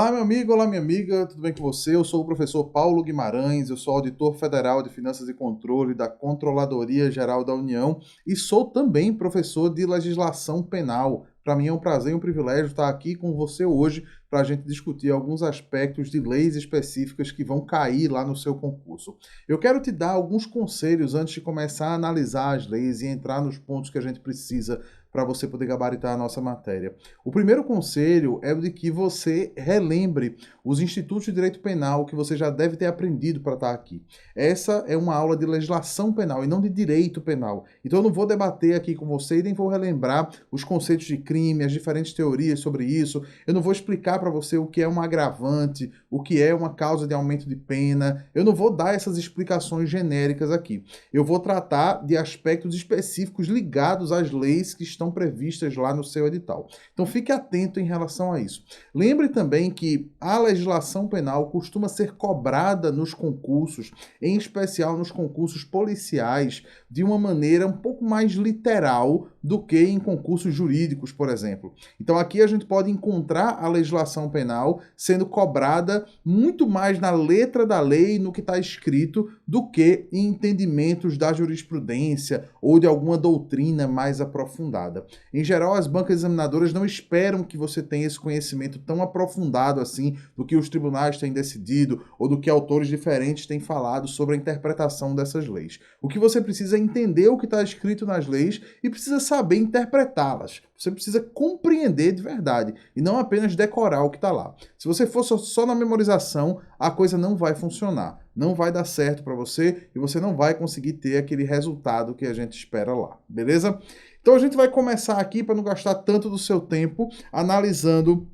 Olá, meu amigo, olá, minha amiga, tudo bem com você? Eu sou o professor Paulo Guimarães, eu sou auditor federal de Finanças e Controle da Controladoria Geral da União e sou também professor de Legislação Penal. Para mim é um prazer e um privilégio estar aqui com você hoje para a gente discutir alguns aspectos de leis específicas que vão cair lá no seu concurso. Eu quero te dar alguns conselhos antes de começar a analisar as leis e entrar nos pontos que a gente precisa para você poder gabaritar a nossa matéria. O primeiro conselho é o de que você relembre os institutos de direito penal que você já deve ter aprendido para estar aqui. Essa é uma aula de legislação penal e não de direito penal. Então eu não vou debater aqui com você e nem vou relembrar os conceitos de crime, as diferentes teorias sobre isso. Eu não vou explicar para você o que é um agravante, o que é uma causa de aumento de pena. Eu não vou dar essas explicações genéricas aqui. Eu vou tratar de aspectos específicos ligados às leis que estão previstas lá no seu edital. Então fique atento em relação a isso. Lembre também que a legislação penal costuma ser cobrada nos concursos, em especial nos concursos policiais, de uma maneira um pouco mais literal do que em concursos jurídicos, por exemplo. Então aqui a gente pode encontrar a legislação penal sendo cobrada muito mais na letra da lei, no que está escrito, do que em entendimentos da jurisprudência ou de alguma doutrina mais aprofundada. Em geral, as bancas examinadoras não esperam que você tenha esse conhecimento tão aprofundado assim do que os tribunais têm decidido ou do que autores diferentes têm falado sobre a interpretação dessas leis. O que você precisa é entender o que está escrito nas leis e precisa saber interpretá-las. Você precisa compreender de verdade e não apenas decorar o que está lá. Se você for só na memorização, a coisa não vai funcionar. Não vai dar certo para você e você não vai conseguir ter aquele resultado que a gente espera lá, beleza? Então a gente vai começar aqui, para não gastar tanto do seu tempo, analisando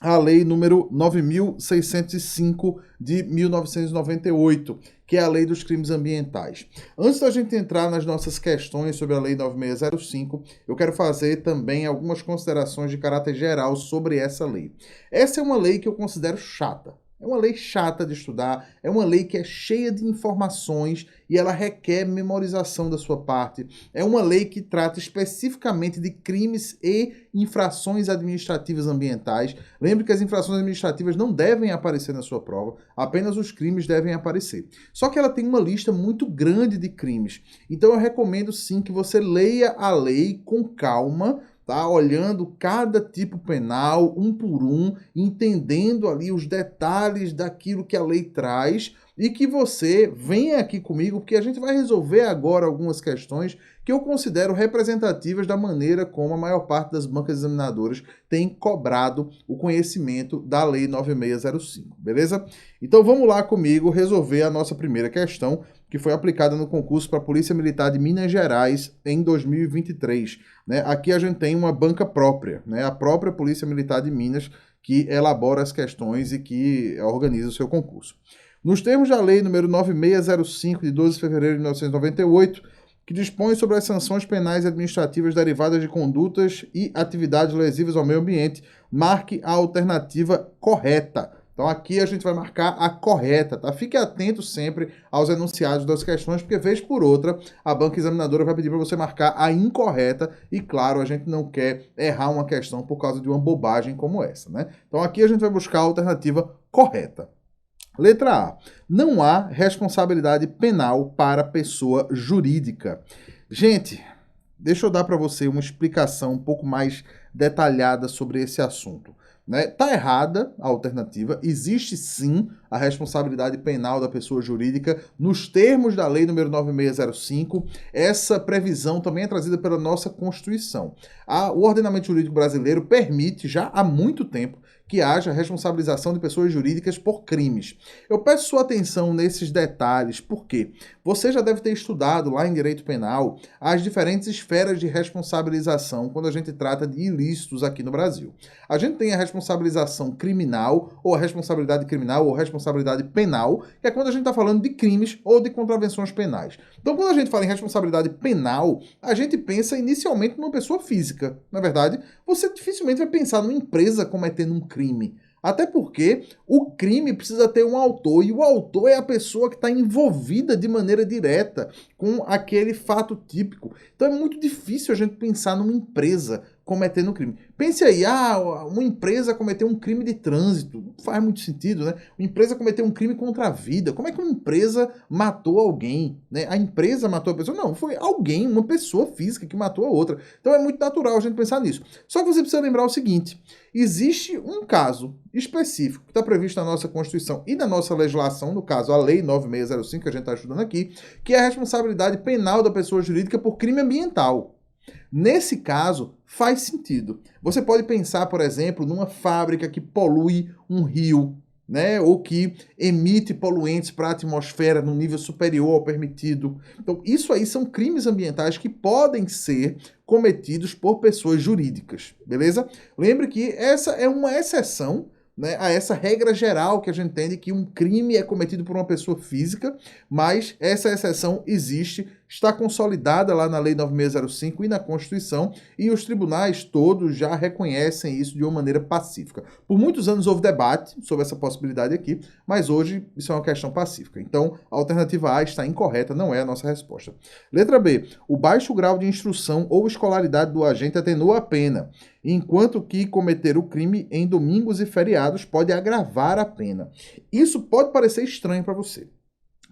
a lei número 9.605 de 1998, que é a lei dos crimes ambientais. Antes da gente entrar nas nossas questões sobre a lei 9605, eu quero fazer também algumas considerações de caráter geral sobre essa lei. Essa é uma lei que eu considero chata. É uma lei chata de estudar, é uma lei que é cheia de informações e ela requer memorização da sua parte. É uma lei que trata especificamente de crimes e infrações administrativas ambientais. Lembre que as infrações administrativas não devem aparecer na sua prova, apenas os crimes devem aparecer. Só que ela tem uma lista muito grande de crimes. Então eu recomendo sim que você leia a lei com calma, tá? Olhando cada tipo penal, um por um, entendendo ali os detalhes daquilo que a lei traz e que você venha aqui comigo, porque a gente vai resolver agora algumas questões que eu considero representativas da maneira como a maior parte das bancas examinadoras tem cobrado o conhecimento da Lei 9605, beleza? Então vamos lá comigo resolver a nossa primeira questão, que foi aplicada no concurso para a Polícia Militar de Minas Gerais em 2023. Né? Aqui a gente tem uma banca própria, né? A própria Polícia Militar de Minas, que elabora as questões e que organiza o seu concurso. Nos termos da Lei número 9605, de 12 de fevereiro de 1998, que dispõe sobre as sanções penais e administrativas derivadas de condutas e atividades lesivas ao meio ambiente, marque a alternativa correta. Então aqui a gente vai marcar a correta, tá? Fique atento sempre aos enunciados das questões, porque vez por outra a banca examinadora vai pedir para você marcar a incorreta e, claro, a gente não quer errar uma questão por causa de uma bobagem como essa, né? Então aqui a gente vai buscar a alternativa correta. Letra A. Não há responsabilidade penal para pessoa jurídica. Gente, deixa eu dar para você uma explicação um pouco mais detalhada sobre esse assunto. Tá errada a alternativa, existe sim a responsabilidade penal da pessoa jurídica nos termos da Lei número 9605. Essa previsão também é trazida pela nossa Constituição. O ordenamento jurídico brasileiro permite já há muito tempo que haja responsabilização de pessoas jurídicas por crimes. Eu peço sua atenção nesses detalhes, porque você já deve ter estudado lá em direito penal as diferentes esferas de responsabilização quando a gente trata de ilícitos aqui no Brasil. A gente tem a responsabilização criminal, ou a responsabilidade criminal, ou responsabilidade penal, que é quando a gente está falando de crimes ou de contravenções penais. Então, quando a gente fala em responsabilidade penal, a gente pensa inicialmente numa pessoa física. Na verdade, você dificilmente vai pensar numa empresa cometendo um crime. Até porque o crime precisa ter um autor, e o autor é a pessoa que está envolvida de maneira direta com aquele fato típico. Então é muito difícil a gente pensar numa empresa cometendo um crime. Pense aí, uma empresa cometeu um crime de trânsito. Não faz muito sentido, né? Uma empresa cometeu um crime contra a vida. Como é que uma empresa matou alguém? Né? A empresa matou a pessoa? Não, foi alguém, uma pessoa física que matou a outra. Então é muito natural a gente pensar nisso. Só que você precisa lembrar o seguinte, existe um caso específico que está previsto na nossa Constituição e na nossa legislação, no caso a Lei 9605, que a gente está estudando aqui, que é a responsabilidade penal da pessoa jurídica por crime ambiental. Nesse caso, faz sentido. Você pode pensar, por exemplo, numa fábrica que polui um rio, né, ou que emite poluentes para a atmosfera num nível superior ao permitido. Então, isso aí são crimes ambientais que podem ser cometidos por pessoas jurídicas, beleza? Lembre que essa é uma exceção, né, a essa regra geral que a gente entende que um crime é cometido por uma pessoa física, mas essa exceção existe, está consolidada lá na Lei 9605 e na Constituição, e os tribunais todos já reconhecem isso de uma maneira pacífica. Por muitos anos houve debate sobre essa possibilidade aqui, mas hoje isso é uma questão pacífica. Então, a alternativa A está incorreta, não é a nossa resposta. Letra B. O baixo grau de instrução ou escolaridade do agente atenua a pena, enquanto que cometer o crime em domingos e feriados pode agravar a pena. Isso pode parecer estranho para você,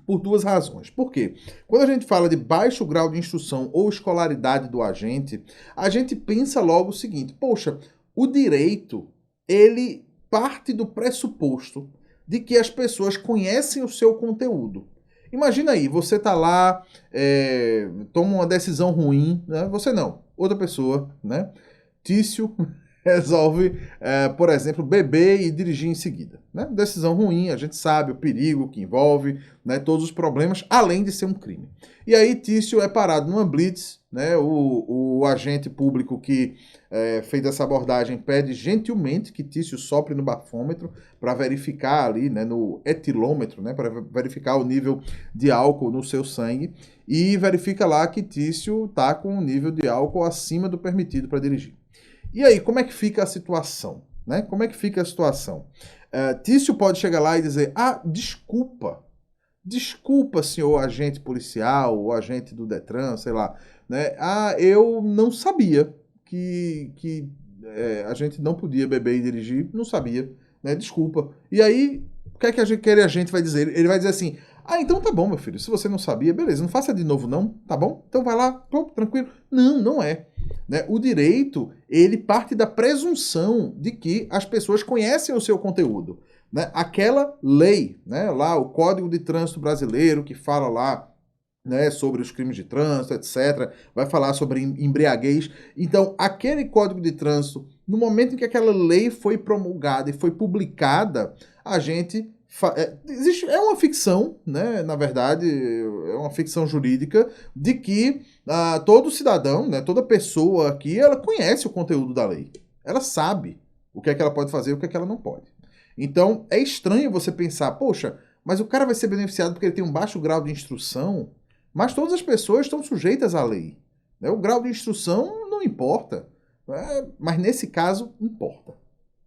por duas razões. Por quê? Quando a gente fala de baixo grau de instrução ou escolaridade do agente, a gente pensa logo o seguinte, poxa, o direito, ele parte do pressuposto de que as pessoas conhecem o seu conteúdo. Imagina aí, você tá lá, toma uma decisão ruim, né? Você não, outra pessoa, né? Tício resolve, por exemplo, beber e dirigir em seguida. Né? Decisão ruim, a gente sabe o perigo que envolve, né, todos os problemas, além de ser um crime. E aí Tício é parado numa blitz, né, o agente público que fez essa abordagem pede gentilmente que Tício sopre no bafômetro para verificar ali, né, no etilômetro, né, para verificar o nível de álcool no seu sangue, e verifica lá que Tício está com um nível de álcool acima do permitido para dirigir. E aí, como é que fica a situação? Né? Como é que fica a situação? Tício pode chegar lá e dizer, desculpa, senhor agente policial, ou agente do Detran, sei lá, né? Eu não sabia que a gente não podia beber e dirigir, não sabia, né? Desculpa. E aí, o que é que aquele agente vai dizer? Ele vai dizer assim, então tá bom, meu filho, se você não sabia, beleza, não faça de novo não, tá bom? Então vai lá, pronto, tranquilo. Não, não é. Né? O direito, ele parte da presunção de que as pessoas conhecem o seu conteúdo. Né? Aquela lei, né? Lá o Código de Trânsito Brasileiro, que fala lá, né, sobre os crimes de trânsito, etc., vai falar sobre embriaguez. Então, aquele Código de Trânsito, no momento em que aquela lei foi promulgada e foi publicada, a gente... é uma ficção, né? Na verdade, é uma ficção jurídica de que todo cidadão, né, toda pessoa aqui, ela conhece o conteúdo da lei. Ela sabe o que é que ela pode fazer e o que é que ela não pode. Então, é estranho você pensar, poxa, mas o cara vai ser beneficiado porque ele tem um baixo grau de instrução, mas todas as pessoas estão sujeitas à lei. Né? O grau de instrução não importa, mas nesse caso, importa.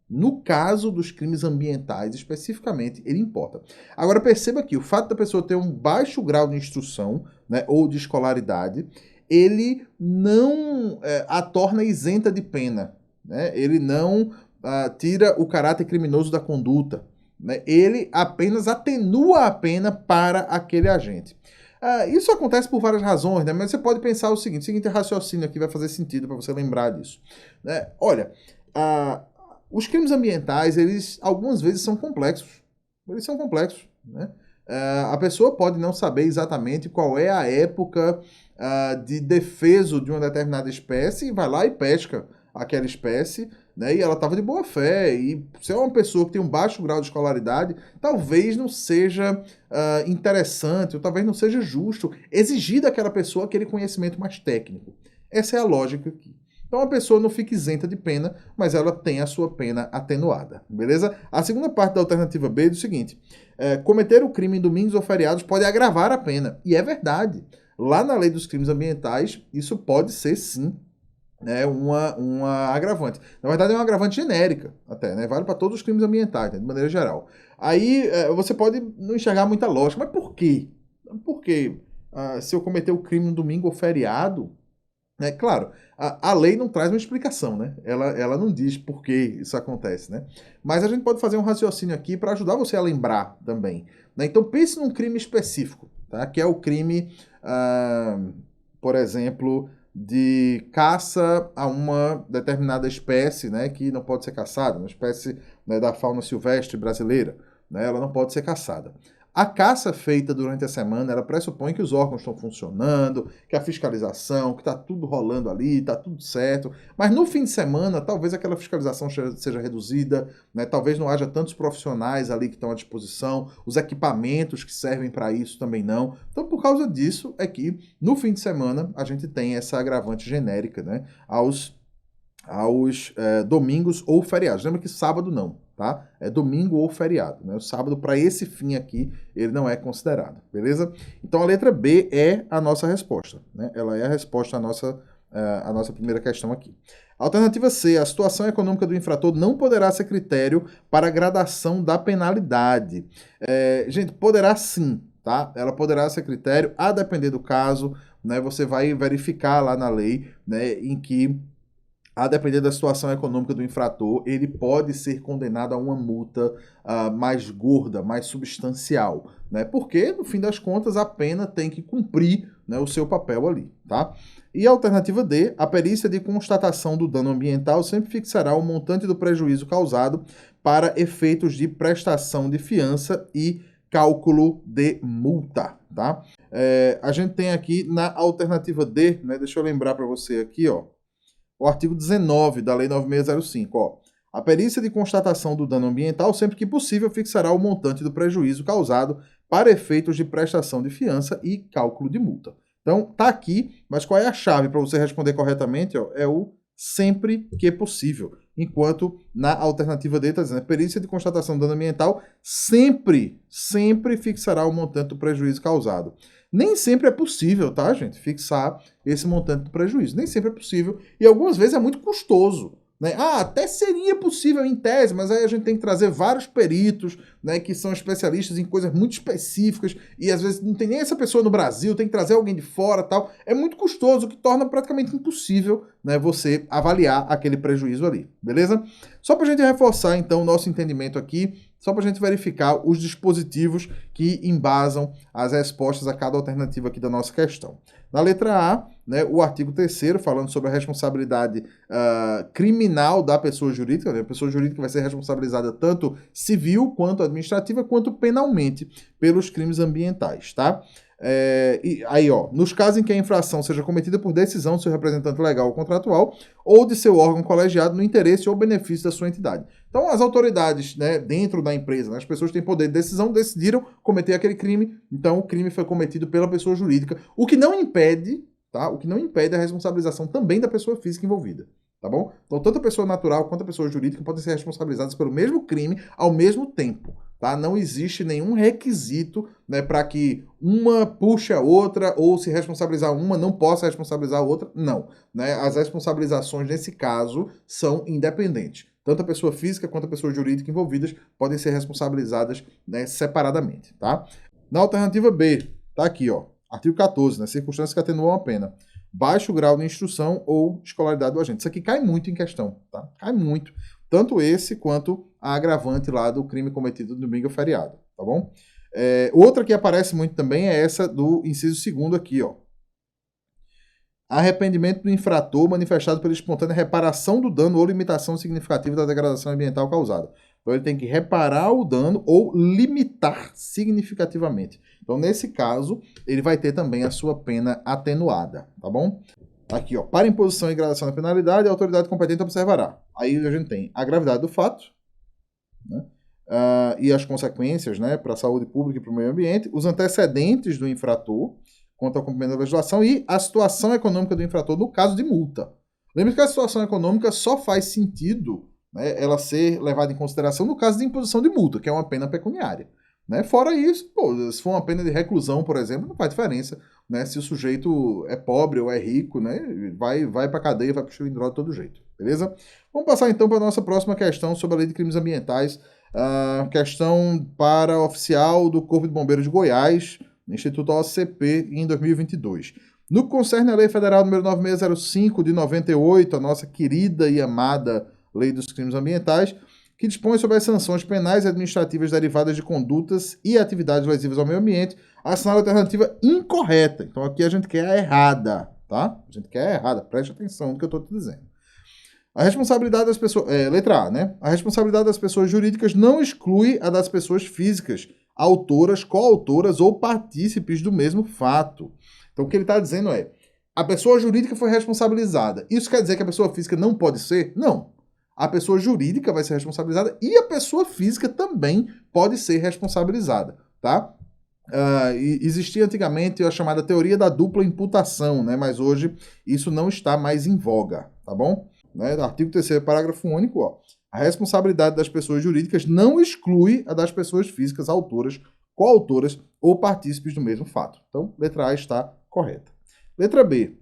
No caso dos crimes ambientais, especificamente, ele importa. Agora, perceba que o fato da pessoa ter um baixo grau de instrução, né, ou de escolaridade, ele não a torna isenta de pena. Né? Ele não tira o caráter criminoso da conduta. Né? Ele apenas atenua a pena para aquele agente. Isso acontece por várias razões, né? Mas você pode pensar o seguinte raciocínio aqui vai fazer sentido para você lembrar disso. Né? Olha, os crimes ambientais, eles algumas vezes são complexos. Eles são complexos, né? A pessoa pode não saber exatamente qual é a época de defeso de uma determinada espécie e vai lá e pesca aquela espécie, né? E ela estava de boa fé. E se é uma pessoa que tem um baixo grau de escolaridade, talvez não seja interessante, ou talvez não seja justo exigir daquela pessoa aquele conhecimento mais técnico. Essa é a lógica aqui. Então a pessoa não fica isenta de pena, mas ela tem a sua pena atenuada, beleza? A segunda parte da alternativa B diz o seguinte, cometer o crime em domingos ou feriados pode agravar a pena. E é verdade. Lá na lei dos crimes ambientais, isso pode ser sim, né, uma agravante. Na verdade é uma agravante genérica até, né? Vale para todos os crimes ambientais, né, de maneira geral. Aí você pode não enxergar muita lógica, mas por quê? Por quê? Se eu cometer o crime no domingo ou feriado, É claro, a lei não traz uma explicação, né? Ela não diz por que isso acontece, né? Mas a gente pode fazer um raciocínio aqui para ajudar você a lembrar também, né? Então pense num crime específico, tá? Que é o crime, por exemplo, de caça a uma determinada espécie, né? Que não pode ser caçada, uma espécie, né, da fauna silvestre brasileira, né? Ela não pode ser caçada. A caça feita durante a semana, ela pressupõe que os órgãos estão funcionando, que a fiscalização, que está tudo rolando ali, está tudo certo. Mas no fim de semana, talvez aquela fiscalização seja reduzida, né? Talvez não haja tantos profissionais ali que estão à disposição, os equipamentos que servem para isso também não. Então, por causa disso, é que no fim de semana a gente tem essa agravante genérica, né? Aos domingos ou feriados. Lembra que sábado não, tá? É domingo ou feriado, né? O sábado, para esse fim aqui, ele não é considerado, beleza? Então a letra B é a nossa resposta, né? Ela é a resposta à nossa primeira questão aqui. Alternativa C, a situação econômica do infrator não poderá ser critério para a gradação da penalidade. Gente, poderá sim, tá? Ela poderá ser critério, a depender do caso, né? Você vai verificar lá na lei, né, em que a depender da situação econômica do infrator, ele pode ser condenado a uma multa mais gorda, mais substancial, né? Porque, no fim das contas, a pena tem que cumprir, né, o seu papel ali, tá? E a alternativa D, a perícia de constatação do dano ambiental sempre fixará o montante do prejuízo causado para efeitos de prestação de fiança e cálculo de multa, tá? A gente tem aqui na alternativa D, né? Deixa eu lembrar para você aqui, ó. O artigo 19 da Lei 9605, ó. A perícia de constatação do dano ambiental, sempre que possível, fixará o montante do prejuízo causado para efeitos de prestação de fiança e cálculo de multa. Então, tá aqui, mas qual é a chave para você responder corretamente? Ó? É o sempre que possível. Enquanto na alternativa D está dizendo, a perícia de constatação do dano ambiental sempre fixará o montante do prejuízo causado. Nem sempre é possível, tá, gente, fixar esse montante do prejuízo. Nem sempre é possível e algumas vezes é muito custoso, né? Até seria possível em tese, mas aí a gente tem que trazer vários peritos, né, que são especialistas em coisas muito específicas e às vezes não tem nem essa pessoa no Brasil, tem que trazer alguém de fora, tal. É muito custoso, o que torna praticamente impossível, né, você avaliar aquele prejuízo ali, beleza? Só para a gente reforçar então o nosso entendimento aqui, só para a gente verificar os dispositivos que embasam as respostas a cada alternativa aqui da nossa questão. Na letra A, né, o artigo 3º, falando sobre a responsabilidade criminal da pessoa jurídica, né, a pessoa jurídica vai ser responsabilizada tanto civil, quanto administrativa, quanto penalmente pelos crimes ambientais, tá? E aí, ó, nos casos em que a infração seja cometida por decisão do seu representante legal ou contratual ou de seu órgão colegiado no interesse ou benefício da sua entidade. Então, as autoridades, né, dentro da empresa, né, as pessoas que têm poder de decisão, decidiram cometer aquele crime, então o crime foi cometido pela pessoa jurídica, o que não impede, tá? O que não impede a responsabilização também da pessoa física envolvida. Tá bom? Então, tanto a pessoa natural quanto a pessoa jurídica podem ser responsabilizadas pelo mesmo crime ao mesmo tempo. Tá? Não existe nenhum requisito, né, para que uma puxe a outra ou se responsabilizar uma não possa responsabilizar a outra. Não. Né? As responsabilizações, nesse caso, são independentes. Tanto a pessoa física quanto a pessoa jurídica envolvidas podem ser responsabilizadas, né, separadamente. Tá? Na alternativa B, tá aqui, ó, artigo 14, né, circunstâncias que atenuam a pena. Baixo grau de instrução ou escolaridade do agente. Isso aqui cai muito em questão, tá? Cai muito. Tanto esse quanto a agravante lá do crime cometido no domingo ou feriado, tá bom? Outra que aparece muito também é essa do inciso 2º aqui, ó. Arrependimento do infrator manifestado pela espontânea reparação do dano ou limitação significativa da degradação ambiental causada. Então ele tem que reparar o dano ou limitar significativamente. Então, nesse caso, ele vai ter também a sua pena atenuada, tá bom? Aqui, ó, para imposição e gradação da penalidade, a autoridade competente observará. Aí a gente tem a gravidade do fato, né, e as consequências, né, para a saúde pública e para o meio ambiente, os antecedentes do infrator quanto ao cumprimento da legislação e a situação econômica do infrator no caso de multa. Lembre que a situação econômica só faz sentido, né, ela ser levada em consideração no caso de imposição de multa, que é uma pena pecuniária. Né? Fora isso, pô, se for uma pena de reclusão, por exemplo, não faz diferença, né? Se o sujeito é pobre ou é rico, né? Vai para cadeia, vai para o cilindro de todo jeito, beleza? Vamos passar então para a nossa próxima questão sobre a Lei de Crimes Ambientais. Questão para oficial do Corpo de Bombeiros de Goiás, Instituto OCP, em 2022. No que concerne à Lei Federal número 9605 de 98, a nossa querida e amada Lei dos Crimes Ambientais, que dispõe sobre as sanções penais e administrativas derivadas de condutas e atividades lesivas ao meio ambiente, assinala a alternativa incorreta. Então aqui a gente quer a errada, tá? A gente quer a errada, preste atenção no que eu estou te dizendo. A responsabilidade das pessoas... letra A, né? A responsabilidade das pessoas jurídicas não exclui a das pessoas físicas, autoras, coautoras ou partícipes do mesmo fato. Então o que ele está dizendo é, a pessoa jurídica foi responsabilizada. Isso quer dizer que a pessoa física não pode ser? Não. A pessoa jurídica vai ser responsabilizada e a pessoa física também pode ser responsabilizada, tá? Existia antigamente a chamada teoria da dupla imputação, né? Mas hoje isso não está mais em voga, tá bom? Né? Artigo 3º, parágrafo único, ó. A responsabilidade das pessoas jurídicas não exclui a das pessoas físicas autoras, coautoras ou partícipes do mesmo fato. Então, letra A está correta. Letra B.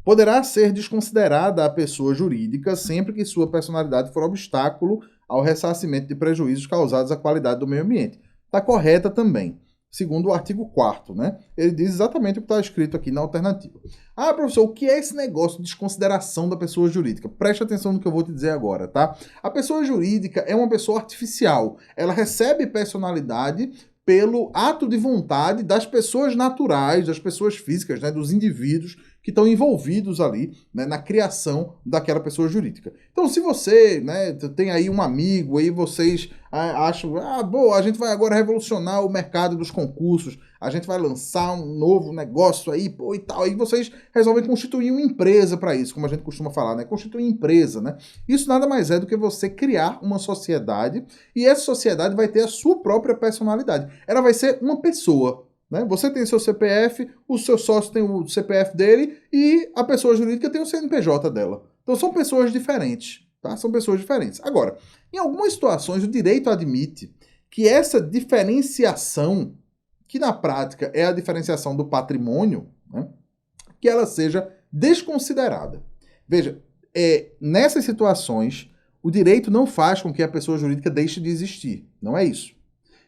Poderá ser desconsiderada a pessoa jurídica sempre que sua personalidade for obstáculo ao ressarcimento de prejuízos causados à qualidade do meio ambiente. Está correta também, segundo o artigo 4º, né? Ele diz exatamente o que está escrito aqui na alternativa. Ah, professor, o que é esse negócio de desconsideração da pessoa jurídica? Preste atenção no que eu vou te dizer agora, tá? A pessoa jurídica é uma pessoa artificial. Ela recebe personalidade pelo ato de vontade das pessoas naturais, das pessoas físicas, né, dos indivíduos que estão envolvidos ali, né, na criação daquela pessoa jurídica. Então, se você, né, tem aí um amigo, aí vocês acham, boa, a gente vai agora revolucionar o mercado dos concursos, a gente vai lançar um novo negócio aí, pô, e tal, aí vocês resolvem constituir uma empresa para isso, como a gente costuma falar, né, constituir empresa, né. Isso nada mais é do que você criar uma sociedade e essa sociedade vai ter a sua própria personalidade. Ela vai ser uma pessoa. Né? Você tem seu CPF, o seu sócio tem o CPF dele e a pessoa jurídica tem o CNPJ dela. Então são pessoas diferentes, tá? São pessoas diferentes. Agora, em algumas situações o direito admite que essa diferenciação, que na prática é a diferenciação do patrimônio, né, que ela seja desconsiderada. Veja, nessas situações o direito não faz com que a pessoa jurídica deixe de existir. Não é isso.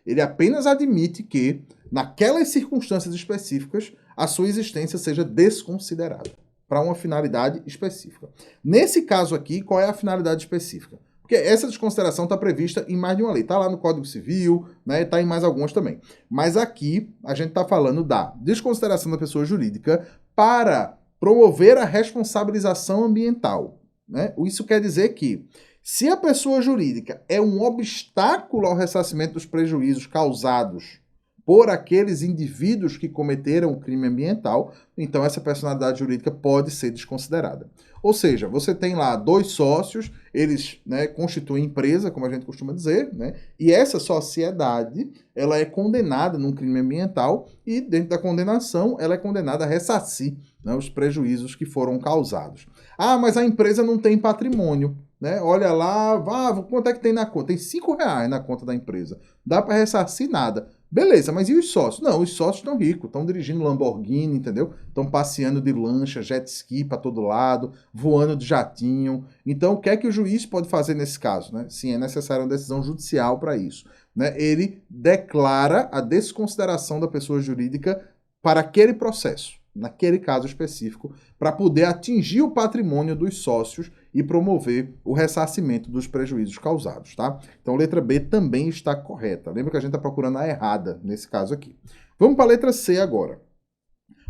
Ele apenas admite que, naquelas circunstâncias específicas, a sua existência seja desconsiderada para uma finalidade específica. Nesse caso aqui, qual é a finalidade específica? Porque essa desconsideração está prevista em mais de uma lei. Está lá no Código Civil, né? Está em mais algumas também. Mas aqui, a gente está falando da desconsideração da pessoa jurídica para promover a responsabilização ambiental. Né? Isso quer dizer que, se a pessoa jurídica é um obstáculo ao ressarcimento dos prejuízos causados por aqueles indivíduos que cometeram o crime ambiental, então essa personalidade jurídica pode ser desconsiderada. Ou seja, você tem lá dois sócios, eles, né, constituem empresa, como a gente costuma dizer, né, e essa sociedade ela é condenada num crime ambiental e, dentro da condenação, ela é condenada a ressarcir, né, os prejuízos que foram causados. Ah, mas a empresa não tem patrimônio. Né? Olha lá, quanto é que tem na conta? Tem R$5 na conta da empresa. Dá para ressarcir nada. Beleza, mas e os sócios? Não, os sócios estão ricos, estão dirigindo Lamborghini, entendeu? Estão passeando de lancha, jet ski para todo lado, voando de jatinho. Então, o que é que o juiz pode fazer nesse caso? Né? Sim, é necessária uma decisão judicial para isso. Né? Ele declara a desconsideração da pessoa jurídica para aquele processo, naquele caso específico, para poder atingir o patrimônio dos sócios e promover o ressarcimento dos prejuízos causados, tá? Então, letra B também está correta. Lembra que a gente está procurando a errada nesse caso aqui. Vamos para a letra C agora.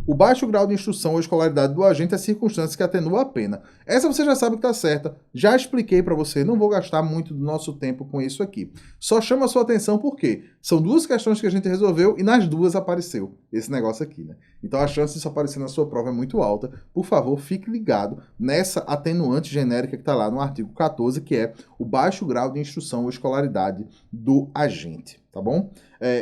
O baixo grau de instrução ou escolaridade do agente é circunstância que atenua a pena. Essa você já sabe que está certa. Já expliquei para você, não vou gastar muito do nosso tempo com isso aqui. Só chama a sua atenção porque são duas questões que a gente resolveu e nas duas apareceu esse negócio aqui, né? Então a chance disso aparecer na sua prova é muito alta. Por favor, fique ligado nessa atenuante genérica que está lá no artigo 14, que é o baixo grau de instrução ou escolaridade do agente, tá bom?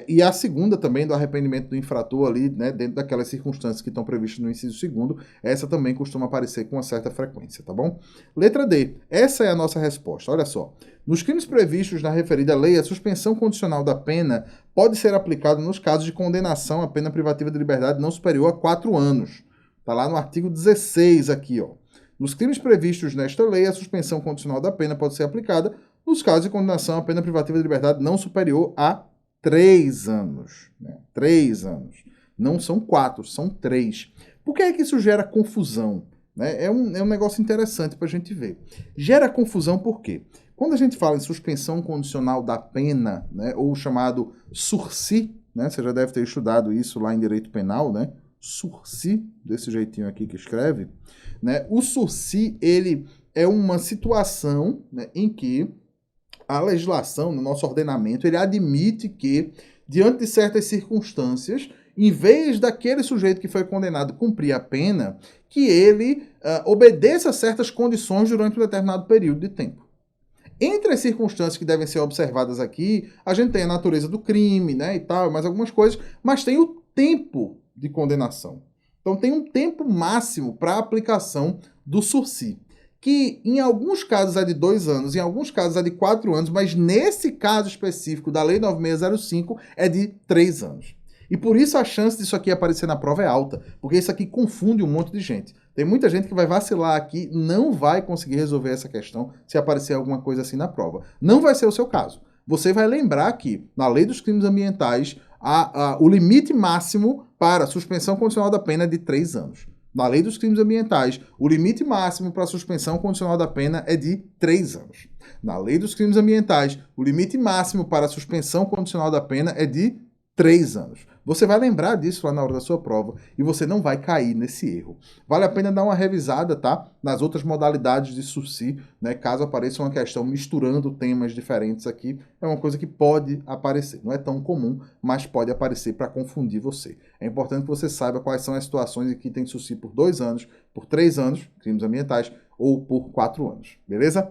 E a segunda também, do arrependimento do infrator ali, né, dentro daquelas circunstâncias que estão previstas no inciso 2º, essa também costuma aparecer com uma certa frequência, tá bom? Letra D, essa é a nossa resposta, olha só. Nos crimes previstos na referida lei, a suspensão condicional da pena pode ser aplicada nos casos de condenação à pena privativa de liberdade não superior a 4 anos. Tá lá no artigo 16 aqui, ó. Nos crimes previstos nesta lei, a suspensão condicional da pena pode ser aplicada nos casos de condenação à pena privativa de liberdade não superior a 3 anos. Né? 3 anos. Não são 4, são 3. Por que é que isso gera confusão? Né? É um negócio interessante para a gente ver. Gera confusão por quê? Quando a gente fala em suspensão condicional da pena, né, ou chamado sursi, né, você já deve ter estudado isso lá em direito penal, né? Sursi, desse jeitinho aqui que escreve, né? O sursi, ele é uma situação, né, em que a legislação, no nosso ordenamento, ele admite que, diante de certas circunstâncias, em vez daquele sujeito que foi condenado cumprir a pena, que ele obedeça a certas condições durante um determinado período de tempo. Entre as circunstâncias que devem ser observadas aqui, a gente tem a natureza do crime, né, e tal, mais algumas coisas, mas tem o tempo de condenação. Então tem um tempo máximo para a aplicação do sursi, que em alguns casos é de 2 anos, em alguns casos é de 4 anos, mas nesse caso específico da Lei 9605 é de 3 anos. E por isso a chance disso aqui aparecer na prova é alta, porque isso aqui confunde um monte de gente. Tem muita gente que vai vacilar aqui, não vai conseguir resolver essa questão se aparecer alguma coisa assim na prova. Não vai ser o seu caso. Você vai lembrar que, na Lei dos Crimes Ambientais, o limite máximo para suspensão condicional da pena é de 3 anos. Na Lei dos Crimes Ambientais, o limite máximo para suspensão condicional da pena é de 3 anos. Na Lei dos Crimes Ambientais, o limite máximo para suspensão condicional da pena é de 3 anos. Você vai lembrar disso lá na hora da sua prova e você não vai cair nesse erro. Vale a pena dar uma revisada, tá? Nas outras modalidades de sursi, né? Caso apareça uma questão misturando temas diferentes aqui, é uma coisa que pode aparecer. Não é tão comum, mas pode aparecer para confundir você. É importante que você saiba quais são as situações em que tem sursi por 2 anos, por 3 anos, crimes ambientais, ou por 4 anos, beleza?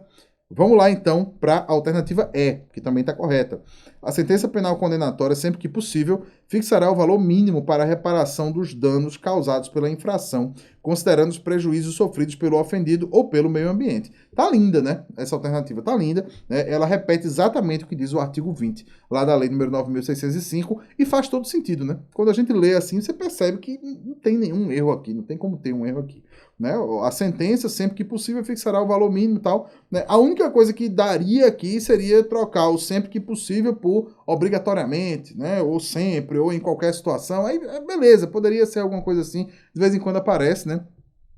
Vamos lá, então, para a alternativa E, que também está correta. A sentença penal condenatória, sempre que possível, fixará o valor mínimo para a reparação dos danos causados pela infração, considerando os prejuízos sofridos pelo ofendido ou pelo meio ambiente. Tá linda, né? Essa alternativa tá linda, né? Ela repete exatamente o que diz o artigo 20, lá da Lei número 9.605, e faz todo sentido, né? Quando a gente lê assim, você percebe que não tem nenhum erro aqui, não tem como ter um erro aqui. Né? A sentença, sempre que possível, fixará o valor mínimo e tal. Né? A única coisa que daria aqui seria trocar o sempre que possível por obrigatoriamente, né? Ou sempre, ou em qualquer situação. Aí, beleza, poderia ser alguma coisa assim, de vez em quando aparece, né?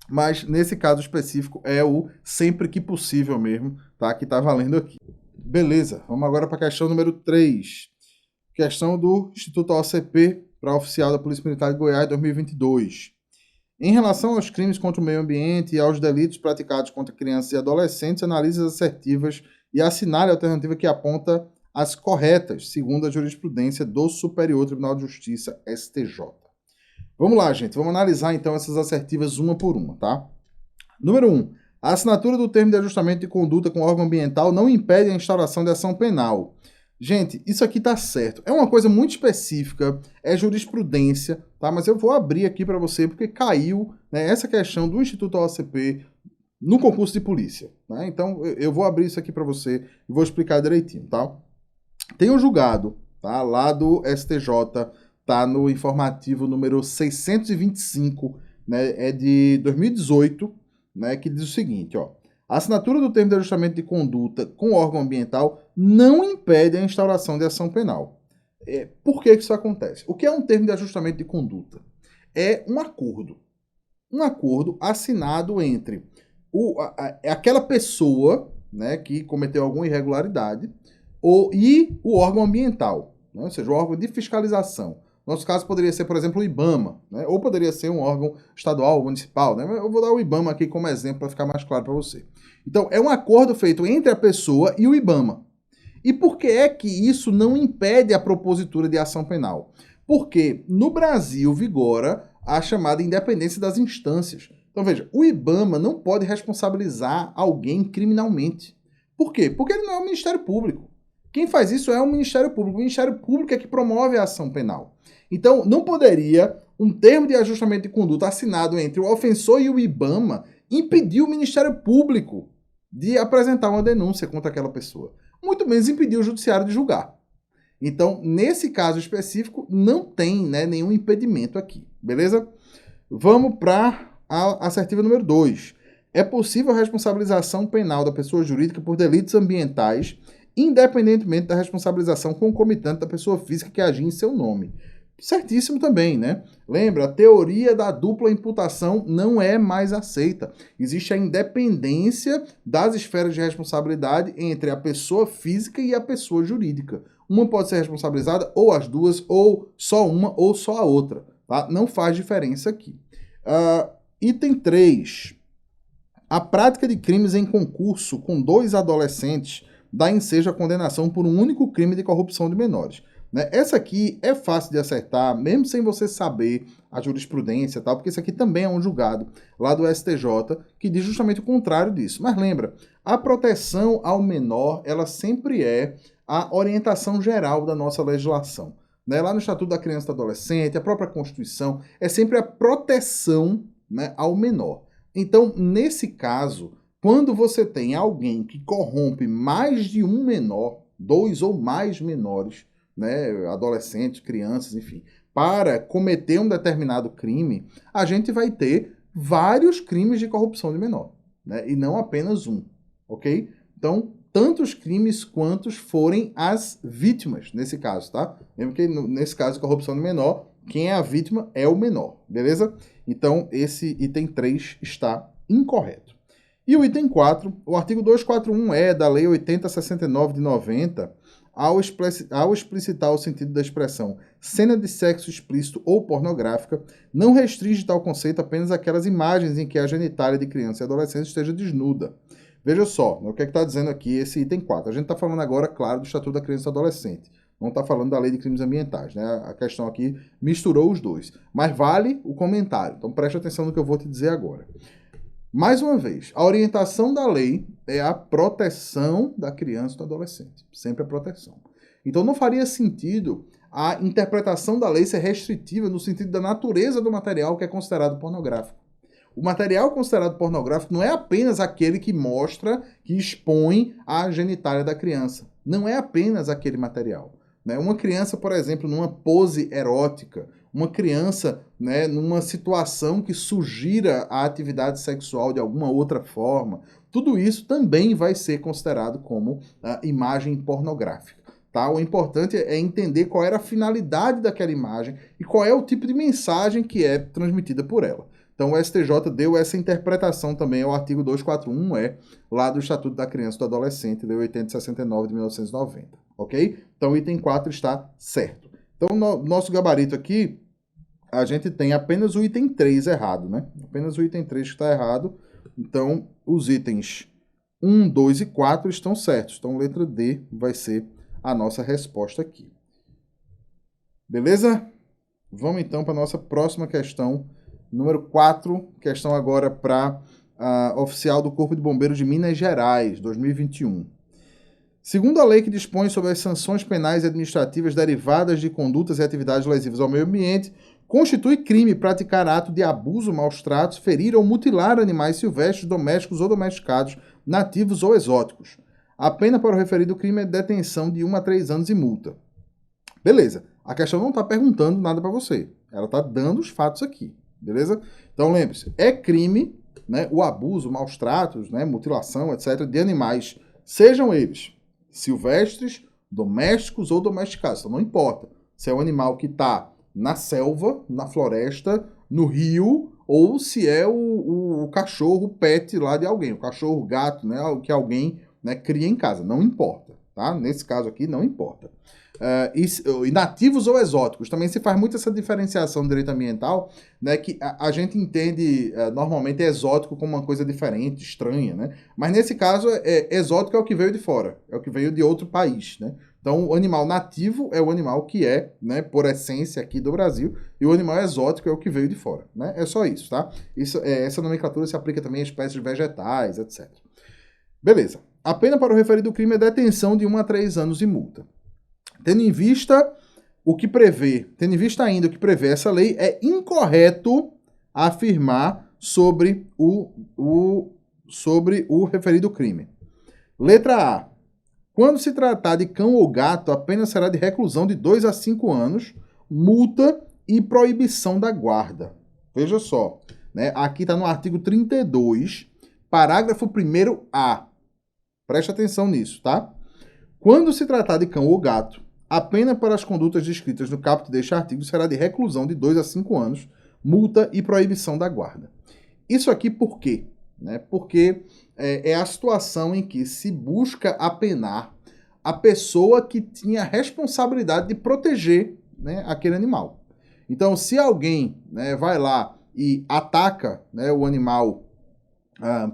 Mas nesse caso específico é o sempre que possível mesmo, tá? Que tá valendo aqui. Beleza, vamos agora para a questão número 3. Questão do Instituto OCP para oficial da Polícia Militar de Goiás 2022. Em relação aos crimes contra o meio ambiente e aos delitos praticados contra crianças e adolescentes, analise as assertivas e assinale a alternativa que aponta as corretas, segundo a jurisprudência do Superior Tribunal de Justiça, STJ. Vamos lá, gente. Vamos analisar, então, essas assertivas uma por uma, tá? Número 1. A assinatura do termo de ajustamento de conduta com o órgão ambiental não impede a instauração de ação penal. Gente, isso aqui tá certo. É uma coisa muito específica, é jurisprudência, tá? Mas eu vou abrir aqui para você porque caiu, né, essa questão do Instituto OCP no concurso de polícia, né? Então eu vou abrir isso aqui para você e vou explicar direitinho, tá? Tem um julgado, tá? Lá do STJ, tá no informativo número 625, né? É de 2018, né? Que diz o seguinte, ó. A assinatura do termo de ajustamento de conduta com o órgão ambiental não impede a instauração de ação penal. Por que isso acontece? O que é um termo de ajustamento de conduta? É um acordo. Um acordo assinado entre aquela pessoa, né, que cometeu alguma irregularidade e o órgão ambiental, né, ou seja, o órgão de fiscalização. No nosso caso, poderia ser, por exemplo, o IBAMA, né? Ou poderia ser um órgão estadual, municipal. Né? Eu vou dar o IBAMA aqui como exemplo para ficar mais claro para você. Então, é um acordo feito entre a pessoa e o IBAMA. E por que é que isso não impede a propositura de ação penal? Porque no Brasil vigora a chamada independência das instâncias. Então, veja, o IBAMA não pode responsabilizar alguém criminalmente. Por quê? Porque ele não é o Ministério Público. Quem faz isso é o Ministério Público. O Ministério Público é que promove a ação penal. Então, não poderia um termo de ajustamento de conduta assinado entre o ofensor e o IBAMA impedir o Ministério Público de apresentar uma denúncia contra aquela pessoa. Muito menos impedir o judiciário de julgar. Então, nesse caso específico, não tem, né, nenhum impedimento aqui. Beleza? Vamos para a assertiva número 2. É possível a responsabilização penal da pessoa jurídica por delitos ambientais, independentemente da responsabilização concomitante da pessoa física que agir em seu nome. certíssimo também, né? Lembra, a teoria da dupla imputação não é mais aceita. Existe a independência das esferas de responsabilidade entre a pessoa física e a pessoa jurídica. Uma pode ser responsabilizada ou as duas, ou só uma, ou só a outra. Tá? Não faz diferença aqui. Item 3. A prática de crimes em concurso com 2 adolescentes dá ensejo à condenação por um único crime de corrupção de menores. Né? Essa aqui é fácil de acertar, mesmo sem você saber a jurisprudência, tal, porque isso aqui também é um julgado lá do STJ que diz justamente o contrário disso. Mas lembra, a proteção ao menor, ela sempre é a orientação geral da nossa legislação. Né? Lá no Estatuto da Criança e do Adolescente, a própria Constituição, é sempre a proteção, né, ao menor. Então, nesse caso, quando você tem alguém que corrompe mais de um menor, 2 ou mais menores, né, adolescentes, crianças, enfim, para cometer um determinado crime, a gente vai ter vários crimes de corrupção de menor, né, e não apenas um, ok? Então, tantos crimes quantos forem as vítimas, nesse caso, tá? Lembra que nesse caso de corrupção de menor, quem é a vítima é o menor, beleza? Então, esse item 3 está incorreto. E o item 4, o artigo 241-E da Lei 8069 de 90, ao explicitar o sentido da expressão cena de sexo explícito ou pornográfica, não restringe tal conceito apenas àquelas imagens em que a genitália de criança e adolescente esteja desnuda. Veja só, o que é que está dizendo aqui esse item 4? A gente está falando agora, claro, do Estatuto da Criança e do Adolescente. Não está falando da Lei de Crimes Ambientais, né? A questão aqui misturou os dois. Mas vale o comentário, então preste atenção no que eu vou te dizer agora. Mais uma vez, a orientação da lei é a proteção da criança e do adolescente. Sempre a proteção. Então não faria sentido a interpretação da lei ser restritiva no sentido da natureza do material que é considerado pornográfico. O material considerado pornográfico não é apenas aquele que mostra, que expõe a genitália da criança. Não é apenas aquele material. Né? Uma criança, por exemplo, numa pose erótica, uma criança, né, numa situação que sugira a atividade sexual de alguma outra forma, tudo isso também vai ser considerado como imagem pornográfica. Tá? O importante é entender qual era a finalidade daquela imagem e qual é o tipo de mensagem que é transmitida por ela. Então o STJ deu essa interpretação também ao artigo 241-E, lá do Estatuto da Criança e do Adolescente, Lei 8069 de 1990, ok? Então o item 4 está certo. Então no nosso gabarito aqui, a gente tem apenas o item 3 errado, né? Apenas o item 3 que está errado. Então os itens 1, 2 e 4 estão certos. Então letra D vai ser a nossa resposta aqui. Beleza? Vamos então para a nossa próxima questão. Número 4, questão agora para oficial do Corpo de Bombeiros de Minas Gerais, 2021. Segundo a lei que dispõe sobre as sanções penais e administrativas derivadas de condutas e atividades lesivas ao meio ambiente, constitui crime praticar ato de abuso, maus tratos, ferir ou mutilar animais silvestres, domésticos ou domesticados, nativos ou exóticos. A pena para o referido crime é detenção de 1 a 3 anos e multa. Beleza, a questão não está perguntando nada para você, ela está dando os fatos aqui. Beleza? Então lembre-se, é crime, né, o abuso, maus tratos, né, mutilação, etc., de animais, sejam eles silvestres, domésticos ou domesticados. Então não importa se é um animal que está na selva, na floresta, no rio, ou se é o cachorro pet lá de alguém, o cachorro, gato, né, que alguém, né, cria em casa. Não importa, tá? Nesse caso aqui, não importa. E nativos ou exóticos, também se faz muito essa diferenciação no direito ambiental, né, que a gente entende normalmente exótico como uma coisa diferente, estranha, né? Mas nesse caso, exótico é o que veio de fora, é o que veio de outro país, né? Então, o animal nativo é o animal que é, né, por essência aqui do Brasil, e o animal exótico é o que veio de fora, né? É só isso, tá? Essa nomenclatura se aplica também a espécies vegetais, etc. Beleza. A pena para o referido crime é detenção de 1 a 3 anos e multa. Tendo em vista ainda o que prevê essa lei, é incorreto afirmar sobre o referido crime. Letra A. Quando se tratar de cão ou gato, a pena será de reclusão de 2 a 5 anos, multa e proibição da guarda. Veja só, né? Aqui está no artigo 32, parágrafo 1º A. Preste atenção nisso, tá? Quando se tratar de cão ou gato, A pena para as condutas descritas no caput deste artigo será de reclusão de 2 a 5 anos, multa e proibição da guarda. Isso aqui por quê? Porque é a situação em que se busca apenar a pessoa que tinha a responsabilidade de proteger, né, aquele animal. Então, se alguém, né, vai lá e ataca, né, o animal,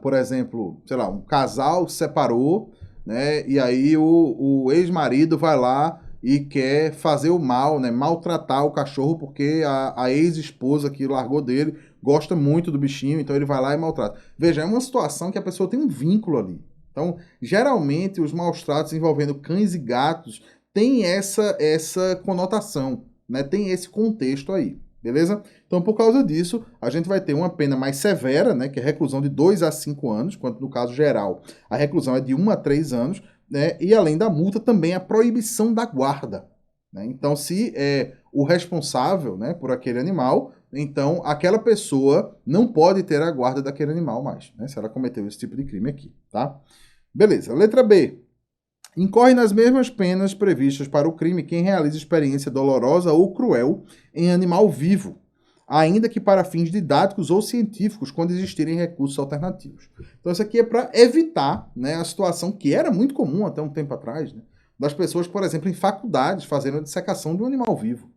por exemplo, sei lá, um casal se separou, né, e aí o ex-marido vai lá e quer fazer o mal, né, maltratar o cachorro porque a ex-esposa que largou dele gosta muito do bichinho, então ele vai lá e maltrata. Veja, é uma situação que a pessoa tem um vínculo ali. Então, geralmente, os maus tratos envolvendo cães e gatos têm essa conotação, né, tem esse contexto aí, beleza? Então, por causa disso, a gente vai ter uma pena mais severa, né, que é reclusão de 2 a 5 anos, quanto no caso geral, a reclusão é de 1 a 3 anos, né, e além da multa, também a proibição da guarda. Né? Então, se é o responsável, né, por aquele animal, então aquela pessoa não pode ter a guarda daquele animal mais, né, se ela cometeu esse tipo de crime aqui, tá? Beleza. Letra B. Incorre nas mesmas penas previstas para o crime quem realiza experiência dolorosa ou cruel em animal vivo, ainda que para fins didáticos ou científicos, quando existirem recursos alternativos. Então, isso aqui é para evitar, né, a situação que era muito comum até um tempo atrás, né, das pessoas, por exemplo, em faculdades, fazendo a dissecação de um animal vivo.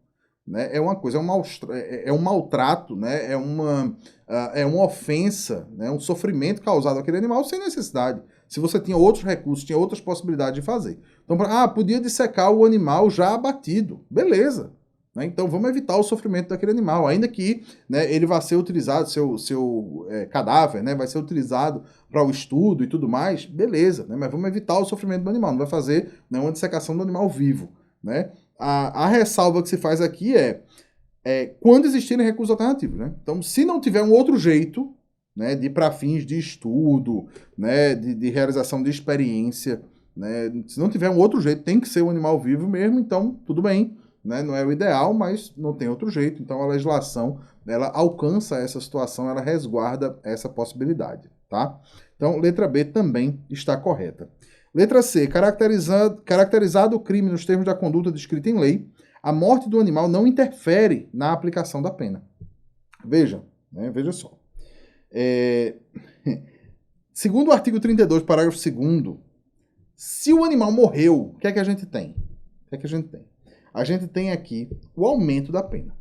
Né, é uma coisa, é um maltrato, né, é uma ofensa, né, um sofrimento causado àquele animal sem necessidade. Se você tinha outros recursos, tinha outras possibilidades de fazer. Então, podia dissecar o animal já abatido. Beleza. Né? Então, vamos evitar o sofrimento daquele animal. Ainda que, né, ele vá ser utilizado, seu cadáver, né, vai ser utilizado para o estudo e tudo mais. Beleza. Né? Mas vamos evitar o sofrimento do animal. Não vai fazer, né, uma dissecação do animal vivo. Né? A ressalva que se faz aqui é quando existirem recursos alternativos. Né? Então, se não tiver um outro jeito, né, de para fins de estudo, né, de realização de experiência, né, se não tiver um outro jeito, tem que ser um animal vivo mesmo, então tudo bem, né, não é o ideal, mas não tem outro jeito, então a legislação ela alcança essa situação, ela resguarda essa possibilidade, tá? Então, letra B também está correta. Letra C, caracterizado o crime nos termos da conduta descrita em lei, a morte do animal não interfere na aplicação da pena. Veja, né, veja só. Segundo o artigo 32, parágrafo 2º, se o animal morreu, o que é que a gente tem? A gente tem aqui o aumento da pena.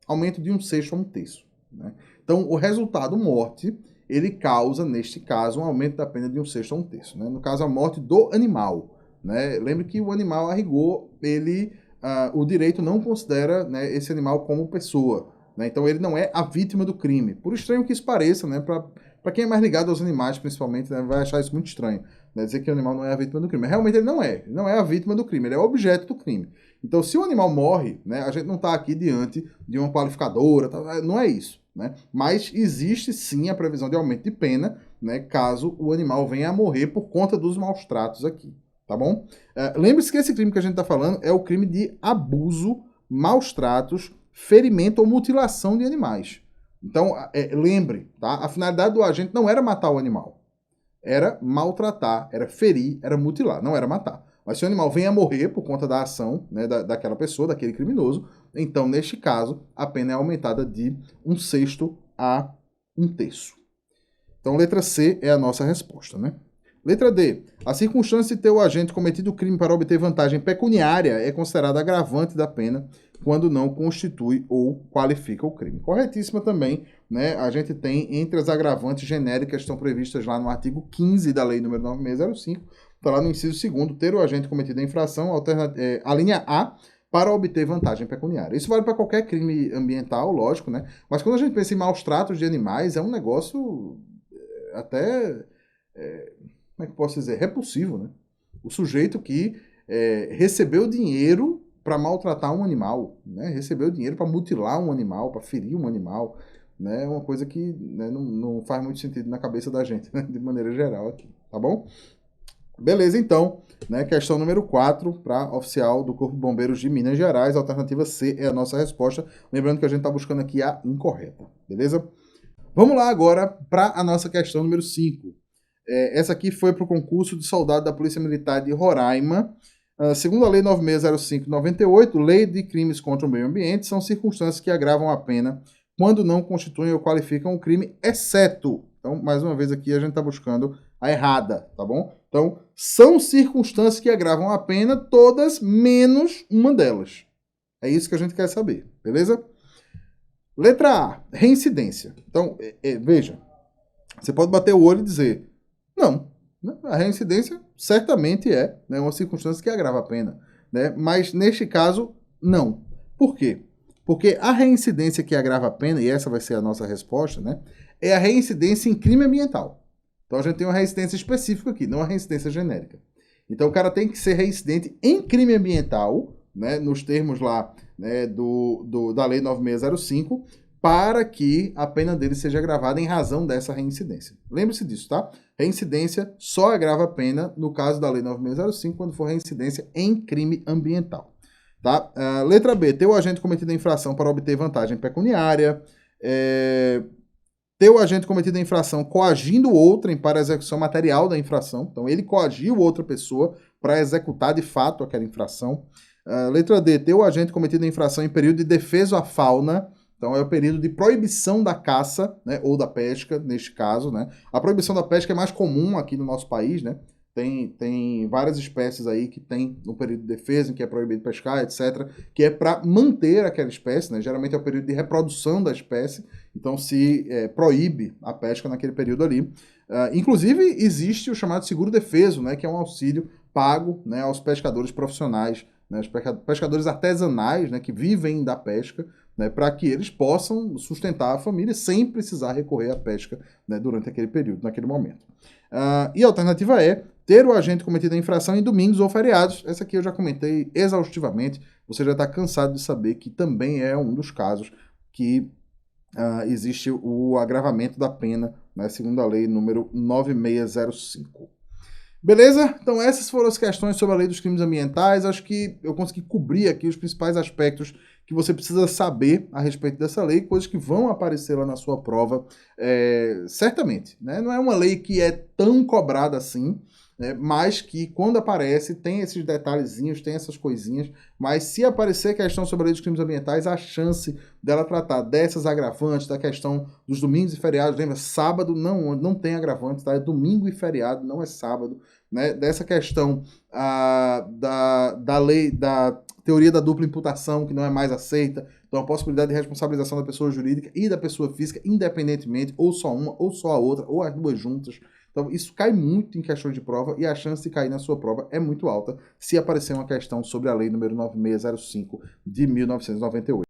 Aumento de 1/6 a 1/3. Né? Então, o resultado morte, ele causa, neste caso, um aumento da pena de 1/6 a 1/3. Né? No caso, a morte do animal. Né? Lembre que o animal, a rigor, o direito não considera, né, esse animal como pessoa. Né? Então ele não é a vítima do crime. Por estranho que isso pareça, né? Para quem é mais ligado aos animais, principalmente, né, vai achar isso muito estranho. Né? Dizer que o animal não é a vítima do crime. Mas realmente ele não é. Ele não é a vítima do crime, ele é o objeto do crime. Então, se o animal morre, né, a gente não está aqui diante de uma qualificadora, tá? Não é isso. Né? Mas existe sim a previsão de aumento de pena, né, caso o animal venha a morrer por conta dos maus tratos aqui. Tá bom? Lembre-se que esse crime que a gente está falando é o crime de abuso, maus tratos, ferimento ou mutilação de animais. Então, lembre, tá? A finalidade do agente não era matar o animal. Era maltratar, era ferir, era mutilar, não era matar. Mas se o animal vem a morrer por conta da ação, né, daquela pessoa, daquele criminoso, então, neste caso, a pena é aumentada de 1/6 a 1/3. Então, letra C é a nossa resposta, né? Letra D. A circunstância de ter o agente cometido o crime para obter vantagem pecuniária é considerada agravante da pena quando não constitui ou qualifica o crime. Corretíssima também, né? A gente tem entre as agravantes genéricas que estão previstas lá no artigo 15 da Lei nº 9605, está lá no inciso 2º, ter o agente cometido a infração, a linha A, para obter vantagem pecuniária. Isso vale para qualquer crime ambiental, lógico, né? Mas quando a gente pensa em maus tratos de animais, é um negócio até... como é que eu posso dizer? Repulsivo, né? O sujeito que recebeu dinheiro para maltratar um animal, né? Recebeu dinheiro para mutilar um animal, para ferir um animal, né? É uma coisa que, né, não faz muito sentido na cabeça da gente, né? De maneira geral aqui, tá bom? Beleza, então, né? Questão número 4 para oficial do Corpo de Bombeiros de Minas Gerais, a alternativa C é a nossa resposta, lembrando que a gente está buscando aqui a incorreta, beleza? Vamos lá agora para a nossa questão número 5. Essa aqui foi para o concurso de soldado da Polícia Militar de Roraima. Segundo a Lei 9605 de 98, Lei de Crimes contra o Meio Ambiente, são circunstâncias que agravam a pena quando não constituem ou qualificam o crime, exceto. Então, mais uma vez aqui, a gente está buscando a errada, tá bom? Então, são circunstâncias que agravam a pena, todas menos uma delas. É isso que a gente quer saber, beleza? Letra A, reincidência. Então, veja, você pode bater o olho e dizer, não, né? A reincidência certamente é, né, uma circunstância que agrava a pena, né? Mas neste caso, não. Por quê? Porque a reincidência que agrava a pena, e essa vai ser a nossa resposta, né, é a reincidência em crime ambiental. Então a gente tem uma reincidência específica aqui, não uma reincidência genérica. Então o cara tem que ser reincidente em crime ambiental, né, nos termos lá, né, da Lei 9605, para que a pena dele seja agravada em razão dessa reincidência. Lembre-se disso, tá? Reincidência só agrava a pena no caso da Lei 9605, quando for reincidência em crime ambiental. Tá? Letra B, ter o agente cometido a infração para obter vantagem pecuniária. Ter o agente cometido a infração coagindo outrem para a execução material da infração. Então, ele coagiu outra pessoa para executar de fato aquela infração. Letra D, ter o agente cometido a infração em período de defesa à fauna. Então, é o período de proibição da caça, né, ou da pesca, neste caso, né. A proibição da pesca é mais comum aqui no nosso país, né. Tem várias espécies aí que tem um período de defesa, em que é proibido pescar, etc., que é para manter aquela espécie, né? Geralmente é o período de reprodução da espécie, então se proíbe a pesca naquele período ali. Inclusive, existe o chamado seguro-defeso, né? Que é um auxílio pago, né, aos pescadores profissionais, né, os pescadores artesanais, né, que vivem da pesca, né, para que eles possam sustentar a família sem precisar recorrer à pesca, né, durante aquele período, naquele momento. E a alternativa é ter o agente cometido a infração em domingos ou feriados. Essa aqui eu já comentei exaustivamente. Você já está cansado de saber que também é um dos casos que existe o agravamento da pena, né, segundo a lei número 9605. Beleza? Então essas foram as questões sobre a lei dos crimes ambientais. Acho que eu consegui cobrir aqui os principais aspectos que você precisa saber a respeito dessa lei, coisas que vão aparecer lá na sua prova, certamente. Né? Não é uma lei que é tão cobrada assim, né? Mas que quando aparece tem esses detalhezinhos, tem essas coisinhas, mas se aparecer questão sobre a lei dos crimes ambientais, a chance dela tratar dessas agravantes, da questão dos domingos e feriados, lembra, sábado não tem agravantes, tá? É domingo e feriado, não é sábado. Né, dessa questão da lei, da teoria da dupla imputação, que não é mais aceita, então a possibilidade de responsabilização da pessoa jurídica e da pessoa física, independentemente, ou só uma, ou só a outra, ou as duas juntas. Então isso cai muito em questões de prova e a chance de cair na sua prova é muito alta se aparecer uma questão sobre a lei número 9605 de 1998.